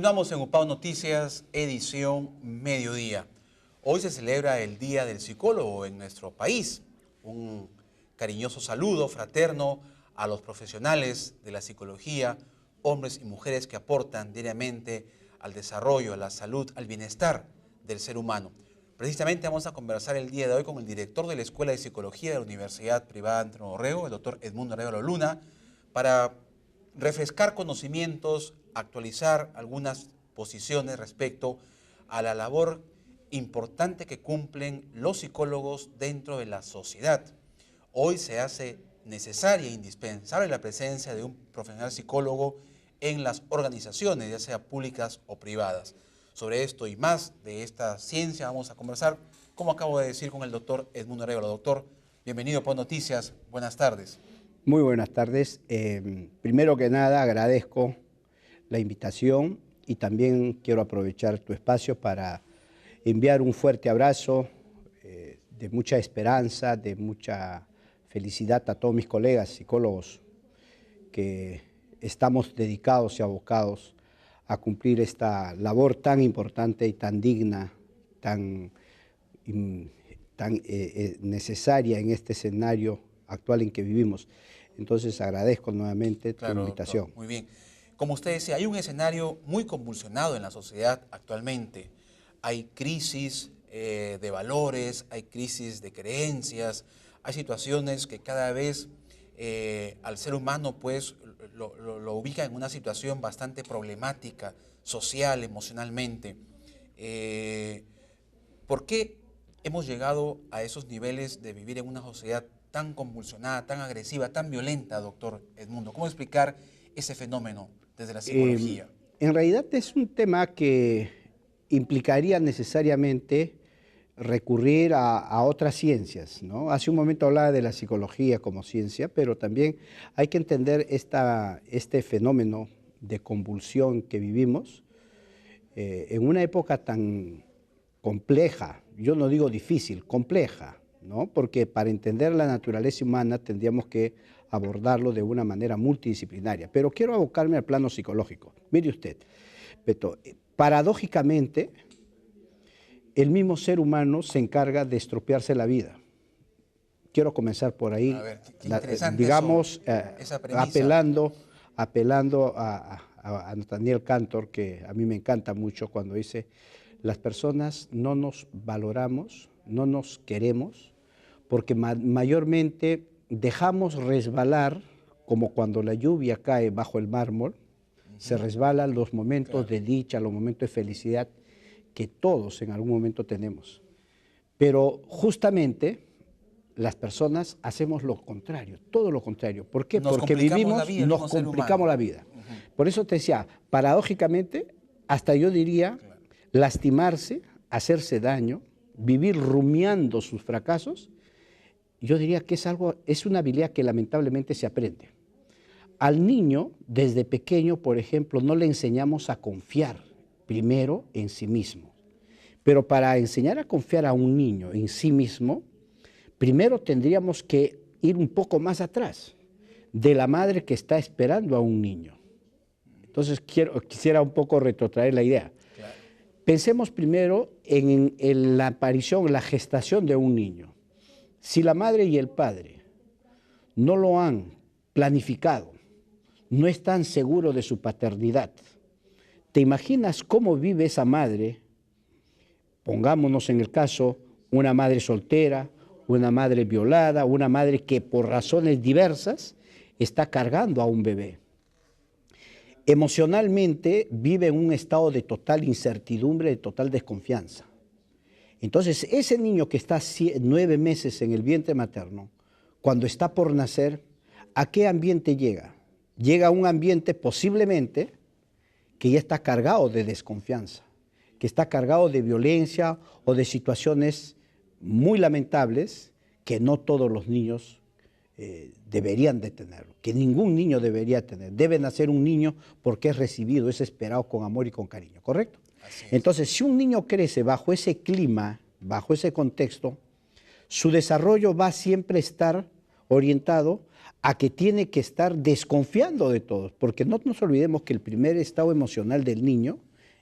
Continuamos en UPAO Noticias, edición mediodía. Hoy se celebra el Día del Psicólogo en nuestro país. Un cariñoso saludo fraterno a los profesionales de la psicología, hombres y mujeres que aportan diariamente al desarrollo, a la salud, al bienestar del ser humano. Precisamente vamos a conversar el día de hoy con el director de la Escuela de Psicología de la Universidad Privada Antonio Dorrego, el doctor Edmundo Arevalo Luna, para refrescar conocimientos, actualizar algunas posiciones respecto a la labor importante que cumplen los psicólogos dentro de la sociedad. Hoy se hace necesaria e indispensable la presencia de un profesional psicólogo en las organizaciones, ya sea públicas o privadas. Sobre esto y más de esta ciencia vamos a conversar, como acabo de decir, con el doctor Edmundo Arevalo. Doctor, bienvenido a UPAO Noticias, buenas tardes. Muy buenas tardes. Primero que nada agradezco la invitación y también quiero aprovechar tu espacio para enviar un fuerte abrazo de mucha esperanza, de mucha felicidad a todos mis colegas psicólogos que estamos dedicados y abocados a cumplir esta labor tan importante y tan digna, tan necesaria en este escenario actual en que vivimos. Entonces agradezco nuevamente tu invitación. Doctor, muy bien. Como usted decía, hay un escenario muy convulsionado en la sociedad actualmente. Hay crisis de valores, hay crisis de creencias, hay situaciones que cada vez al ser humano pues lo ubica en una situación bastante problemática, social, emocionalmente. ¿Por qué hemos llegado a esos niveles de vivir en una sociedad tan convulsionada, tan agresiva, tan violenta, doctor Edmundo? ¿Cómo explicar ese fenómeno desde la psicología? En realidad es un tema que implicaría necesariamente recurrir a otras ciencias, ¿no? Hace un momento hablaba de la psicología como ciencia, pero también hay que entender este fenómeno de convulsión que vivimos en una época tan compleja, yo no digo difícil, compleja, ¿no? Porque para entender la naturaleza humana tendríamos que abordarlo de una manera multidisciplinaria. Pero quiero abocarme al plano psicológico. Mire usted, Beto, paradójicamente, el mismo ser humano se encarga de estropearse la vida. Quiero comenzar por ahí, A ver, qué interesante digamos, esa premisa. apelando a Nathaniel Cantor, que a mí me encanta mucho cuando dice: las personas no nos valoramos, no nos queremos, porque mayormente dejamos resbalar, como cuando la lluvia cae bajo el mármol, se resbalan los momentos de dicha, los momentos de felicidad que todos en algún momento tenemos. Pero justamente las personas hacemos lo contrario, todo lo contrario. ¿Por qué? Porque vivimos, nos complicamos la vida. Por eso te decía, paradójicamente, hasta yo diría, lastimarse, hacerse daño, vivir rumiando sus fracasos, yo diría que es una habilidad que lamentablemente se aprende. Al niño, desde pequeño, por ejemplo, no le enseñamos a confiar primero en sí mismo. Pero para enseñar a confiar a un niño en sí mismo, primero tendríamos que ir un poco más atrás, de la madre que está esperando a un niño. Entonces quisiera un poco retrotraer la idea. Claro. Pensemos primero en la aparición, la gestación de un niño. Si la madre y el padre no lo han planificado, no están seguros de su paternidad, ¿te imaginas cómo vive esa madre? Pongámonos en el caso, una madre soltera, una madre violada, una madre que por razones diversas está cargando a un bebé. Emocionalmente vive en un estado de total incertidumbre, de total desconfianza. Entonces, ese niño que está 9 meses en el vientre materno, cuando está por nacer, ¿a qué ambiente llega? Llega a un ambiente posiblemente que ya está cargado de desconfianza, que está cargado de violencia o de situaciones muy lamentables que no todos los niños deberían de tener, que ningún niño debería tener. Debe nacer un niño porque es recibido, es esperado con amor y con cariño, ¿correcto? Entonces, si un niño crece bajo ese clima, bajo ese contexto, su desarrollo va siempre a estar orientado a que tiene que estar desconfiando de todos, porque no nos olvidemos que el primer estado emocional del niño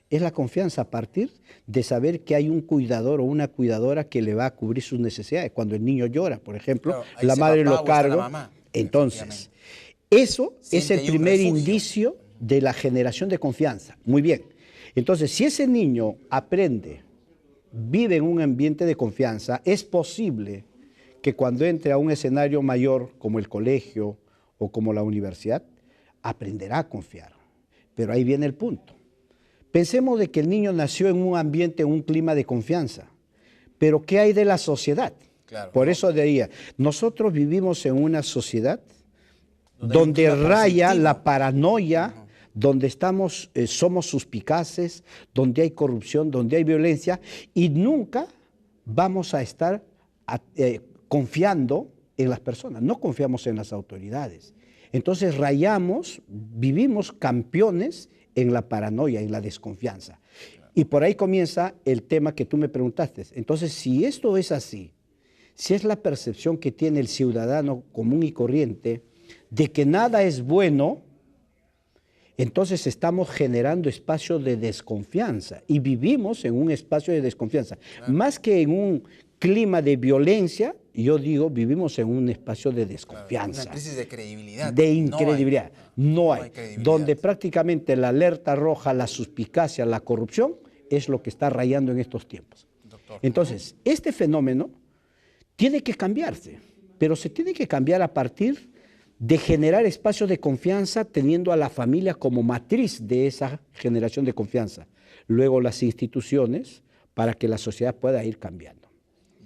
Es la confianza a partir de saber que hay un cuidador o una cuidadora que le va a cubrir sus necesidades. Cuando el niño llora, por ejemplo, Claro, ahí la está madre papá lo o está la carga. mamá, Entonces, efectivamente. eso es Siente el ahí un primer refugio. indicio de la generación de confianza. Muy bien. Entonces, si ese niño aprende, vive en un ambiente de confianza, es posible que cuando entre a un escenario mayor como el colegio o como la universidad, aprenderá a confiar. Pero ahí viene el punto. Pensemos de que el niño nació en un ambiente, en un clima de confianza. Pero ¿qué hay de la sociedad? Claro, Por ¿no? eso diría, nosotros vivimos en una sociedad Donde hay un donde clima raya conflictivo. la paranoia, donde estamos, somos suspicaces, donde hay corrupción, donde hay violencia, y nunca vamos a estar confiando en las personas, no confiamos en las autoridades. Entonces rayamos, vivimos campeones en la paranoia, en la desconfianza. Y por ahí comienza el tema que tú me preguntaste. Entonces, si esto es así, si es la percepción que tiene el ciudadano común y corriente de que nada es bueno, entonces estamos generando espacios de desconfianza y vivimos en un espacio de desconfianza. Claro. Más que en un clima de violencia, yo digo, vivimos en un espacio de desconfianza. Una crisis de credibilidad. De incredibilidad. No hay. Credibilidad. Donde prácticamente la alerta roja, la suspicacia, la corrupción, es lo que está rayando en estos tiempos. Doctor. Entonces, este fenómeno tiene que cambiarse, pero se tiene que cambiar a partir de generar espacios de confianza teniendo a la familia como matriz de esa generación de confianza. Luego las instituciones para que la sociedad pueda ir cambiando.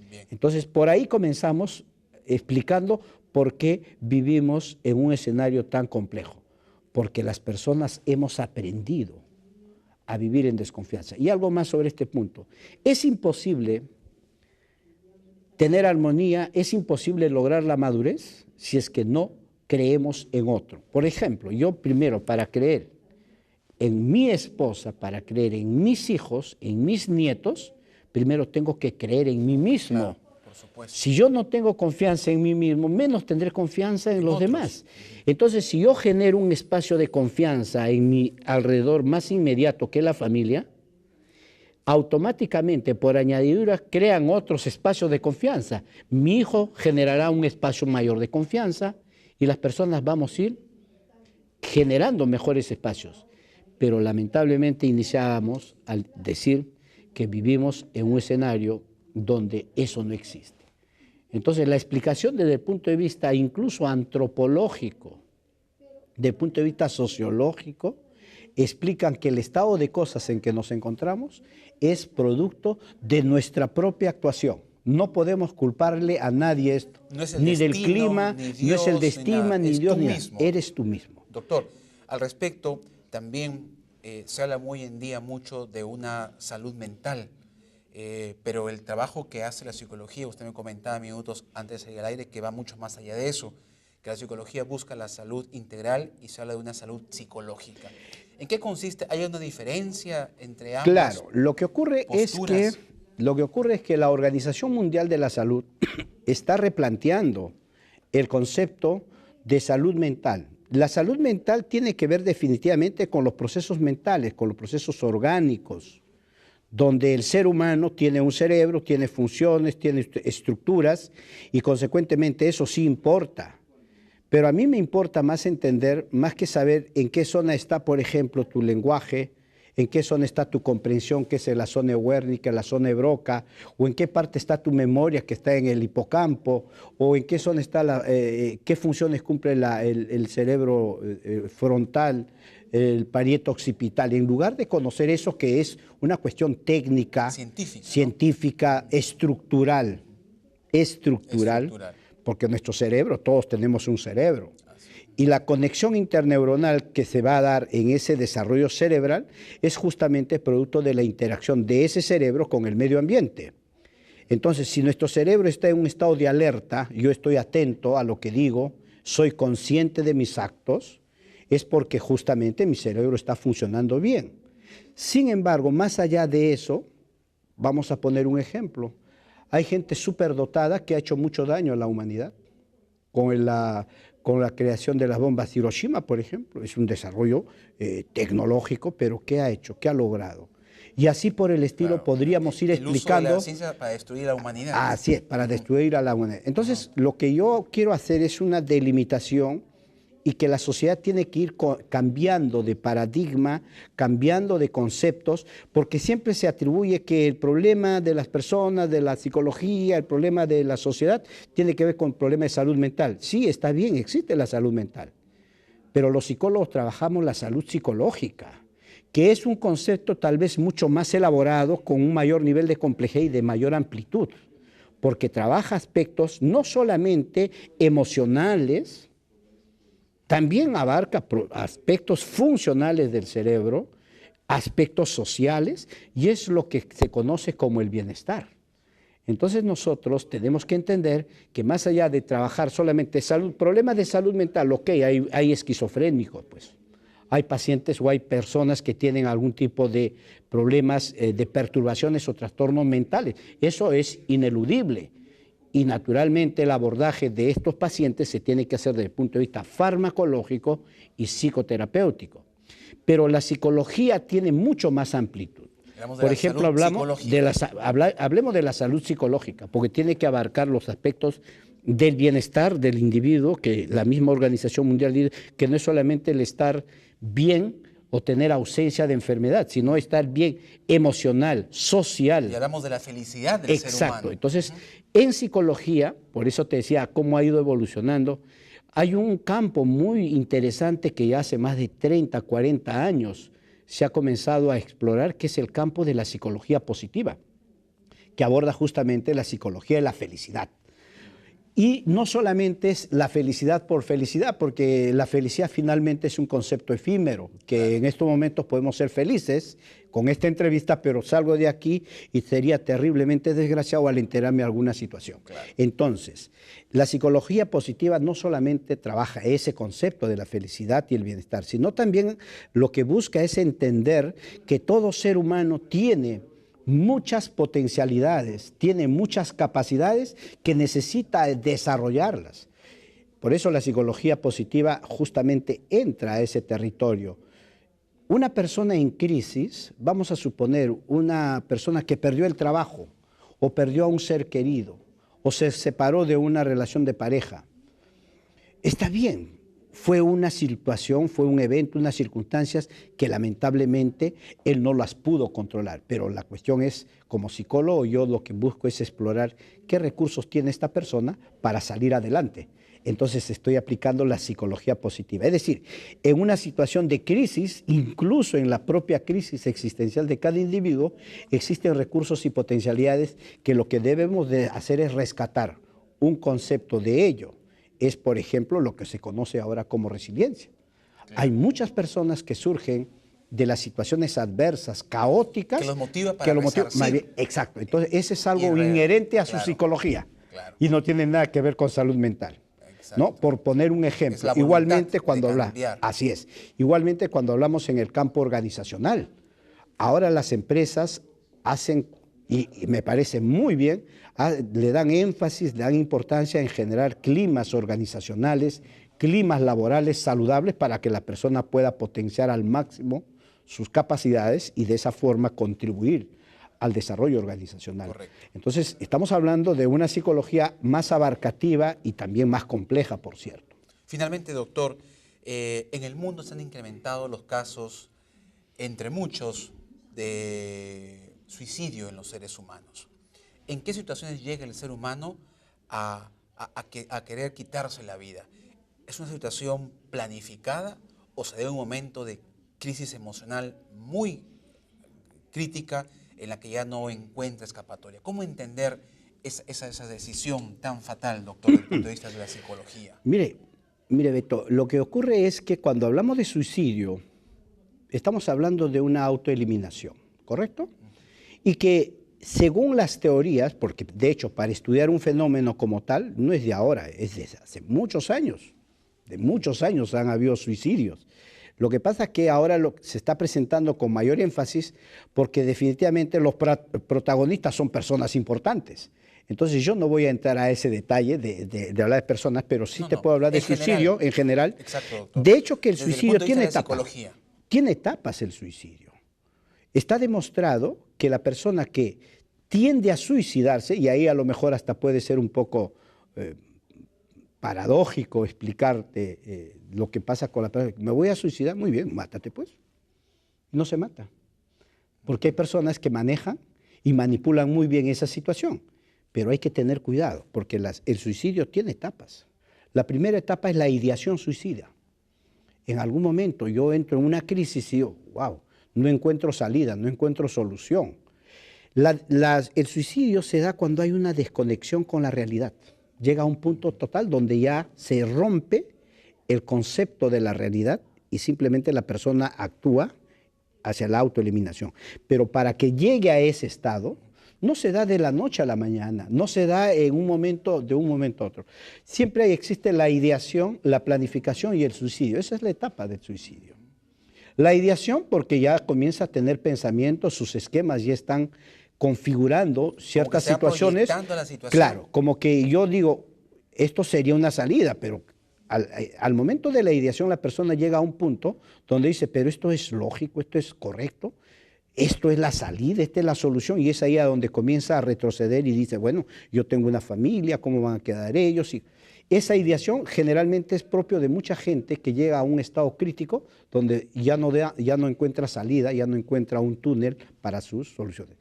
Bien. Entonces, por ahí comenzamos explicando por qué vivimos en un escenario tan complejo. Porque las personas hemos aprendido a vivir en desconfianza. Y algo más sobre este punto. Es imposible tener armonía, es imposible lograr la madurez si es que no creemos en otro. Por ejemplo, yo primero para creer en mi esposa, para creer en mis hijos, en mis nietos, primero tengo que creer en mí mismo. Claro, por supuesto. Si yo no tengo confianza en mí mismo, menos tendré confianza en los demás. Entonces, si yo genero un espacio de confianza en mi alrededor más inmediato que la familia, automáticamente, por añadidura, crean otros espacios de confianza. Mi hijo generará un espacio mayor de confianza y las personas vamos a ir generando mejores espacios. Pero lamentablemente iniciábamos al decir que vivimos en un escenario donde eso no existe. Entonces, la explicación desde el punto de vista incluso antropológico, desde el punto de vista sociológico, explican que el estado de cosas en que nos encontramos es producto de nuestra propia actuación. No podemos culparle a nadie esto, no es ni destino, del clima, ni Dios, no es el destino, ni Dios, ni nada. Eres tú mismo. Doctor, al respecto, también se habla hoy en día mucho de una salud mental, pero el trabajo que hace la psicología, usted me comentaba minutos antes de salir al aire, que va mucho más allá de eso, que la psicología busca la salud integral y se habla de una salud psicológica. ¿En qué consiste? ¿Hay una diferencia entre ambas? Claro, lo que ocurre es que la Organización Mundial de la Salud está replanteando el concepto de salud mental. La salud mental tiene que ver definitivamente con los procesos mentales, con los procesos orgánicos, donde el ser humano tiene un cerebro, tiene funciones, tiene estructuras y consecuentemente eso sí importa. Pero a mí me importa más entender, más que saber en qué zona está, por ejemplo, tu lenguaje, en qué zona está tu comprensión, que es la zona huérnica, la zona broca, o en qué parte está tu memoria, que está en el hipocampo, o en qué zona está qué funciones cumple el cerebro frontal, el parieto occipital. En lugar de conocer eso, que es una cuestión técnica, científica, ¿no? estructural, porque nuestro cerebro, todos tenemos un cerebro. Y la conexión interneuronal que se va a dar en ese desarrollo cerebral es justamente producto de la interacción de ese cerebro con el medio ambiente. Entonces, si nuestro cerebro está en un estado de alerta, yo estoy atento a lo que digo, soy consciente de mis actos, es porque justamente mi cerebro está funcionando bien. Sin embargo, más allá de eso, vamos a poner un ejemplo. Hay gente superdotada que ha hecho mucho daño a la humanidad con la creación de las bombas Hiroshima, por ejemplo. Es un desarrollo tecnológico, pero ¿qué ha hecho? ¿Qué ha logrado? Y así por el estilo Claro, podríamos ir el uso explicando. de la ciencia para destruir a la humanidad. Así es, para destruir a la humanidad. Entonces, lo que yo quiero hacer es una delimitación y que la sociedad tiene que ir cambiando de paradigma, cambiando de conceptos, porque siempre se atribuye que el problema de las personas, de la psicología, el problema de la sociedad, tiene que ver con problemas de salud mental. Sí, está bien, existe la salud mental, pero los psicólogos trabajamos la salud psicológica, que es un concepto tal vez mucho más elaborado, con un mayor nivel de complejidad y de mayor amplitud, porque trabaja aspectos no solamente emocionales, también abarca aspectos funcionales del cerebro, aspectos sociales, y es lo que se conoce como el bienestar. Entonces nosotros tenemos que entender que más allá de trabajar solamente problemas de salud mental, ok, hay esquizofrénicos, pues. Hay pacientes o hay personas que tienen algún tipo de problemas de perturbaciones o trastornos mentales. Eso es ineludible. Y naturalmente el abordaje de estos pacientes se tiene que hacer desde el punto de vista farmacológico y psicoterapéutico. Pero la psicología tiene mucho más amplitud. Por ejemplo, hablemos de la salud psicológica, porque tiene que abarcar los aspectos del bienestar del individuo, que la misma Organización Mundial dice que no es solamente el estar bien o tener ausencia de enfermedad, sino estar bien emocional, social. Y hablamos de la felicidad del ser humano. Exacto. Entonces, en psicología, por eso te decía cómo ha ido evolucionando, hay un campo muy interesante que ya hace más de 30, 40 años se ha comenzado a explorar, que es el campo de la psicología positiva, que aborda justamente la psicología de la felicidad. Y no solamente es la felicidad por felicidad, porque la felicidad finalmente es un concepto efímero, que en estos momentos podemos ser felices con esta entrevista, pero salgo de aquí y sería terriblemente desgraciado al enterarme de alguna situación. Claro. Entonces, la psicología positiva no solamente trabaja ese concepto de la felicidad y el bienestar, sino también lo que busca es entender que todo ser humano tiene muchas potencialidades, tiene muchas capacidades que necesita desarrollarlas. Por eso la psicología positiva justamente entra a ese territorio. Una persona en crisis, vamos a suponer una persona que perdió el trabajo o perdió a un ser querido o se separó de una relación de pareja, está bien. Fue una situación, fue un evento, unas circunstancias que lamentablemente él no las pudo controlar. Pero la cuestión es, como psicólogo, yo lo que busco es explorar qué recursos tiene esta persona para salir adelante. Entonces estoy aplicando la psicología positiva. Es decir, en una situación de crisis, incluso en la propia crisis existencial de cada individuo, existen recursos y potencialidades que lo que debemos de hacer es rescatar un concepto de ello. Es, por ejemplo, lo que se conoce ahora como resiliencia. Claro. Hay muchas personas que surgen de las situaciones adversas, caóticas, que los motiva para resarcir. Exacto. Entonces, ese es algo inherente a su psicología y no tiene nada que ver con salud mental. ¿No? Por poner un ejemplo. Igualmente cuando igualmente cuando hablamos en el campo organizacional. Ahora las empresas hacen, y me parece muy bien, le dan énfasis, le dan importancia en generar climas organizacionales, climas laborales saludables para que la persona pueda potenciar al máximo sus capacidades y de esa forma contribuir al desarrollo organizacional. Correcto. Entonces, estamos hablando de una psicología más abarcativa y también más compleja, por cierto. Finalmente, doctor, en el mundo se han incrementado los casos, entre muchos, de suicidio en los seres humanos. ¿En qué situaciones llega el ser humano a querer quitarse la vida? ¿Es una situación planificada o se debe a un momento de crisis emocional muy crítica en la que ya no encuentra escapatoria? ¿Cómo entender esa decisión tan fatal, doctor, desde el punto de vista de la psicología? Mire, Beto, lo que ocurre es que cuando hablamos de suicidio, estamos hablando de una autoeliminación, ¿correcto? Y que según las teorías, porque de hecho para estudiar un fenómeno como tal, no es de ahora, es de hace muchos años. De muchos años han habido suicidios. Lo que pasa es que ahora se está presentando con mayor énfasis porque definitivamente los protagonistas son personas importantes. Entonces yo no voy a entrar a ese detalle de hablar de personas, pero sí te puedo hablar de suicidio en general. Exacto, doctor. De hecho que el Desde suicidio el punto de vista de la psicología. Tiene etapas el suicidio. Está demostrado que la persona que tiende a suicidarse, y ahí a lo mejor hasta puede ser un poco paradójico explicarte lo que pasa con la persona, me voy a suicidar, muy bien, mátate pues. No se mata, porque hay personas que manejan y manipulan muy bien esa situación, pero hay que tener cuidado, porque el suicidio tiene etapas. La primera etapa es la ideación suicida. En algún momento yo entro en una crisis y digo, wow, no encuentro salida, no encuentro solución. El suicidio se da cuando hay una desconexión con la realidad. Llega a un punto total donde ya se rompe el concepto de la realidad y simplemente la persona actúa hacia la autoeliminación. Pero para que llegue a ese estado, no se da de la noche a la mañana, no se da en un momento, de un momento a otro. Siempre existe la ideación, la planificación y el suicidio. Esa es la etapa del suicidio. La ideación porque ya comienza a tener pensamientos, sus esquemas ya están configurando ciertas situaciones. La situación. Claro, como que yo digo, esto sería una salida, pero al momento de la ideación la persona llega a un punto donde dice, pero esto es lógico, esto es correcto, esto es la salida, esta es la solución, y es ahí a donde comienza a retroceder y dice, bueno, yo tengo una familia, ¿cómo van a quedar ellos? Y esa ideación generalmente es propio de mucha gente que llega a un estado crítico donde ya no encuentra salida, ya no encuentra un túnel para sus soluciones.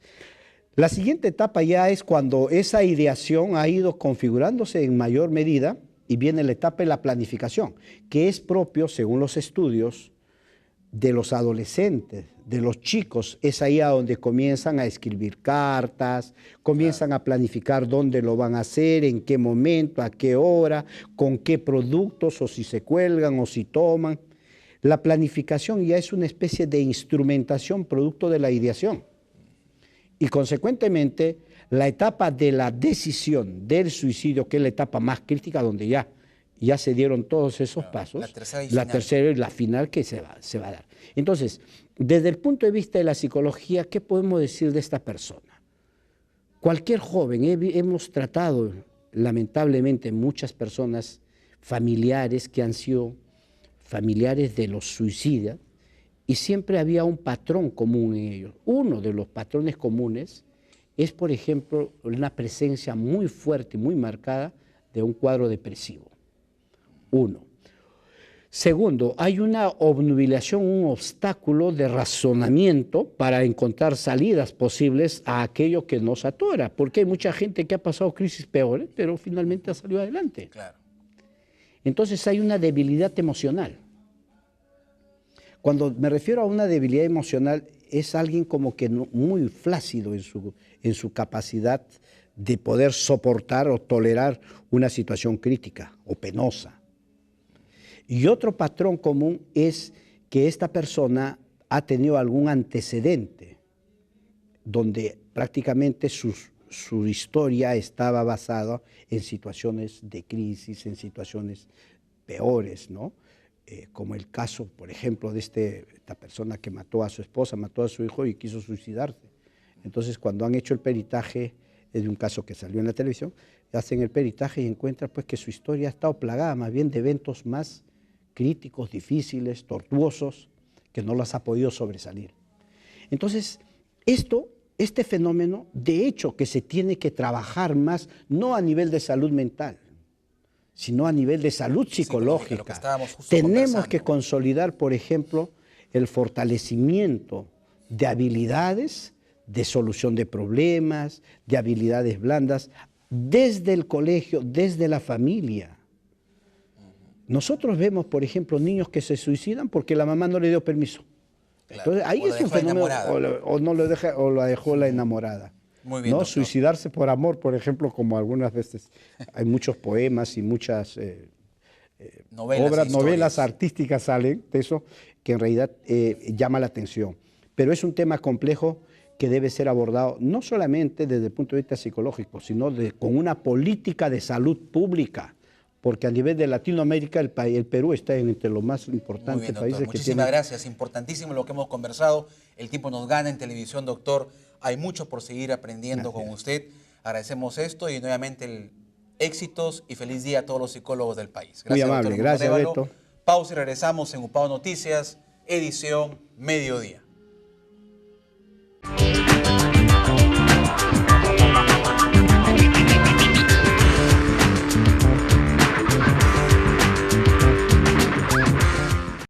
La siguiente etapa ya es cuando esa ideación ha ido configurándose en mayor medida y viene la etapa de la planificación, que es propio, según los estudios, de los adolescentes, de los chicos. Es ahí a donde comienzan a escribir cartas, comienzan a planificar dónde lo van a hacer, en qué momento, a qué hora, con qué productos, o si se cuelgan o si toman. La planificación ya es una especie de instrumentación producto de la ideación. Y consecuentemente, la etapa de la decisión del suicidio, que es la etapa más crítica, donde ya se dieron todos esos pasos, la tercera y la final que se va a dar. Entonces, desde el punto de vista de la psicología, ¿qué podemos decir de esta persona? Cualquier joven, hemos tratado lamentablemente muchas personas familiares que han sido familiares de los suicidas, y siempre había un patrón común en ellos. Uno de los patrones comunes es, por ejemplo, una presencia muy fuerte, muy marcada de un cuadro depresivo. Uno. Segundo, hay una obnubilación, un obstáculo de razonamiento para encontrar salidas posibles a aquello que nos atora, porque hay mucha gente que ha pasado crisis peores, pero finalmente ha salido adelante. Claro. Entonces hay una debilidad emocional. Cuando me refiero a una debilidad emocional, es alguien como que muy flácido en su capacidad de poder soportar o tolerar una situación crítica o penosa. Y otro patrón común es que esta persona ha tenido algún antecedente donde prácticamente su historia estaba basada en situaciones de crisis, en situaciones peores, ¿no? Como el caso, por ejemplo, de esta persona que mató a su esposa, mató a su hijo y quiso suicidarse. Entonces, cuando han hecho el peritaje, es de un caso que salió en la televisión, hacen el peritaje y encuentran pues, que su historia ha estado plagada más bien de eventos más críticos, difíciles, tortuosos, que no las ha podido sobresalir. Entonces, este fenómeno, de hecho, que se tiene que trabajar más, no a nivel de salud mental, sino a nivel de salud psicológica. Tenemos que consolidar, por ejemplo, el fortalecimiento de habilidades de solución de problemas, de habilidades blandas, desde el colegio, desde la familia. Nosotros vemos, por ejemplo, niños que se suicidan porque la mamá no le dio permiso. Claro. Entonces, ahí es un fenómeno, o la dejó la enamorada. Muy bien, ¿no? doctor. Suicidarse por amor, por ejemplo, como algunas veces hay muchos poemas y muchas novelas artísticas salen de eso, que en realidad llama la atención. Pero es un tema complejo que debe ser abordado no solamente desde el punto de vista psicológico, sino con una política de salud pública, porque a nivel de Latinoamérica el Perú está entre los más importantes países que tienen. Muchísimas gracias, importantísimo lo que hemos conversado. El tiempo nos gana en televisión, doctor. Hay mucho por seguir aprendiendo con usted. Agradecemos esto y nuevamente éxitos y feliz día a todos los psicólogos del país. Gracias, muy amable, gracias Beto. Pausa y regresamos en UPAO Noticias, edición Mediodía.